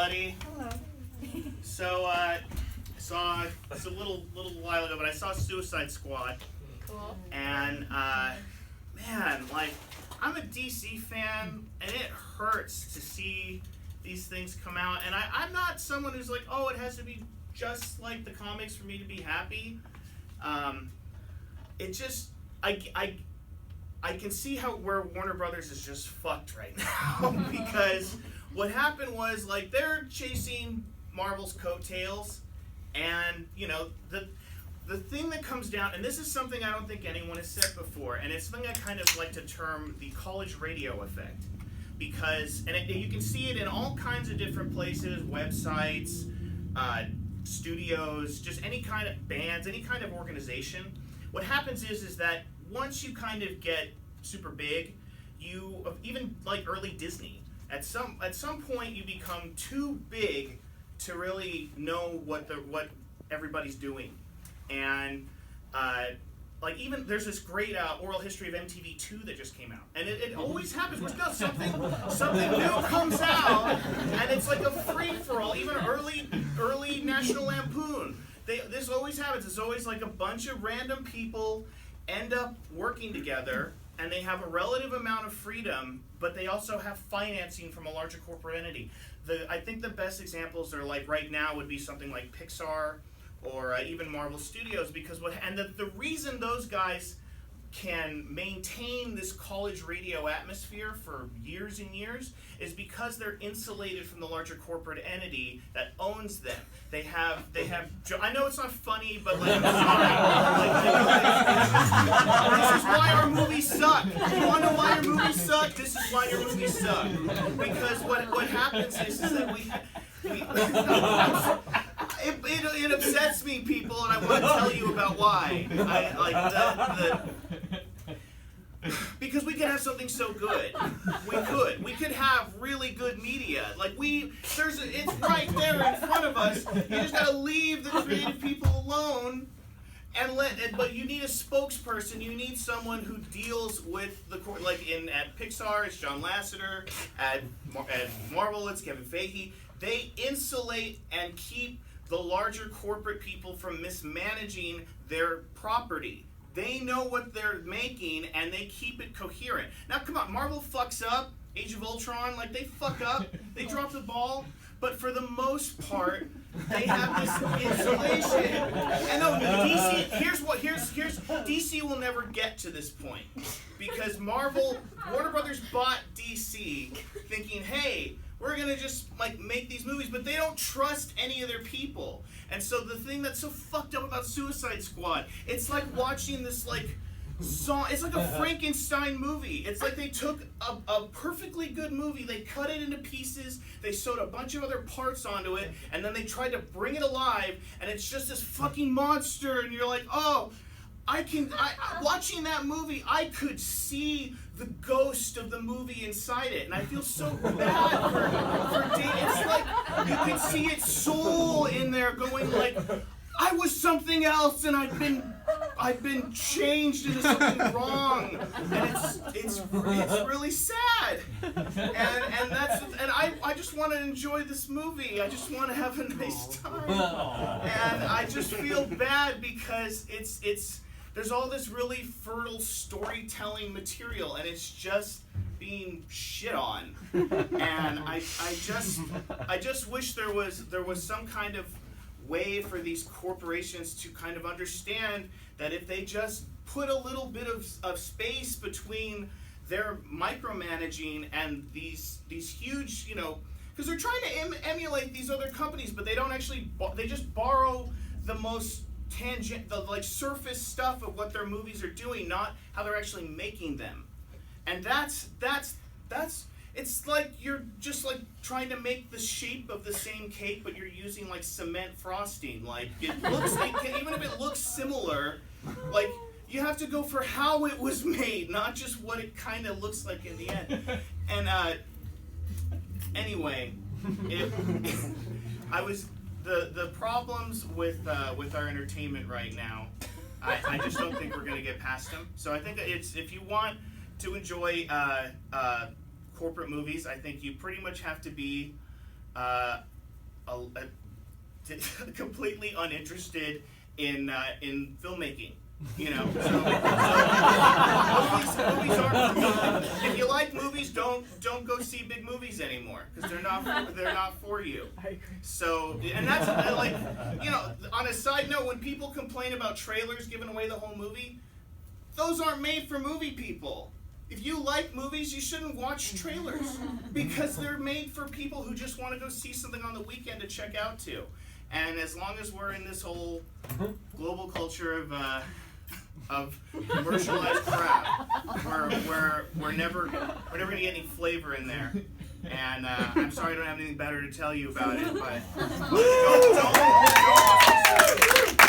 everybody. Hello. So, saw it's a little while ago, but I saw Suicide Squad. Cool. And man, like, I'm a DC fan, and it hurts to see these things come out. And I'm not someone who's like, oh, it has to be just like the comics for me to be happy. It just, I can see where Warner Brothers is just fucked right now because what happened was, like, they're chasing Marvel's coattails, and the thing that comes down, and this is something I don't think anyone has said before, and it's something I kind of like to term the college radio effect, because you can see it in all kinds of different places, websites, studios, just any kind of bands, any kind of organization. What happens is that once you kind of get super big, even like early Disney, at some point you become too big to really know what everybody's doing. And like, even there's this great oral history of MTV2 that just came out, and it always happens. We're still something new comes out, and it's like a free for all. Even early National Lampoon. This always happens. It's always like a bunch of random people end up working together, and they have a relative amount of freedom, but they also have financing from a larger corporate entity. I think the best examples are, like, right now would be something like Pixar or even Marvel Studios, because the reason those guys can maintain this college radio atmosphere for years and years is because they're insulated from the larger corporate entity that owns them. They have. I know it's not funny, but like, I'm sorry. This is why our movies suck. You want to know why your movies suck? This is why your movies suck. Because what happens is that we it upsets me, people, and I want to tell you about why. Because we could have something so good. We could have really good media. Like, it's right there in front of us. You just gotta leave the creative people alone but you need a spokesperson. You need someone who deals with at Pixar, it's John Lasseter. At Marvel, it's Kevin Feige. They insulate and keep the larger corporate people from mismanaging their property. They know what they're making, and they keep it coherent. Now, come on, Marvel fucks up. Age of Ultron, like, they fuck up. They drop the ball. But for the most part, they have this insulation. And no, DC, DC will never get to this point. Because Warner Brothers bought DC thinking, hey, we're going to just, like, make these movies, but they don't trust any of their people. And so the thing that's so fucked up about Suicide Squad, it's like watching this, like, song. It's like a Frankenstein movie. It's like they took a perfectly good movie, they cut it into pieces, they sewed a bunch of other parts onto it, and then they tried to bring it alive, and it's just this fucking monster, and you're like, oh, watching that movie, I could see the ghost of the movie inside it, and I feel so bad for Dave. It's like you can see its soul in there going, like, I was something else, and I've been changed into something wrong, and it's really sad, and I just want to enjoy this movie. I just want to have a nice time, and I just feel bad because there's all this really fertile storytelling material, and it's just being shit on. And I just wish there was some kind of way for these corporations to kind of understand that if they just put a little bit of space between their micromanaging and these huge, because they're trying to emulate these other companies, but they don't actually. They just borrow the most surface stuff of what their movies are doing, not how they're actually making them. And that's it's like you're just, like, trying to make the shape of the same cake, but you're using, like, cement frosting. Like, it looks like, even if it looks similar, like, you have to go for how it was made, not just what it kind of looks like in the end. And anyway, the problems with our entertainment right now, I just don't think we're going to get past them. So I think if you want to enjoy corporate movies, I think you pretty much have to be completely uninterested in filmmaking. You know, so movies aren't. If you like movies, don't go see big movies anymore because they're not for you. I agree. So, and that's like, you know, on a side note, when people complain about trailers giving away the whole movie, those aren't made for movie people. If you like movies, you shouldn't watch trailers because they're made for people who just want to go see something on the weekend to check out to. And as long as we're in this whole global culture of commercialized crap, we're never gonna get any flavor in there. And I'm sorry I don't have anything better to tell you about it, but don't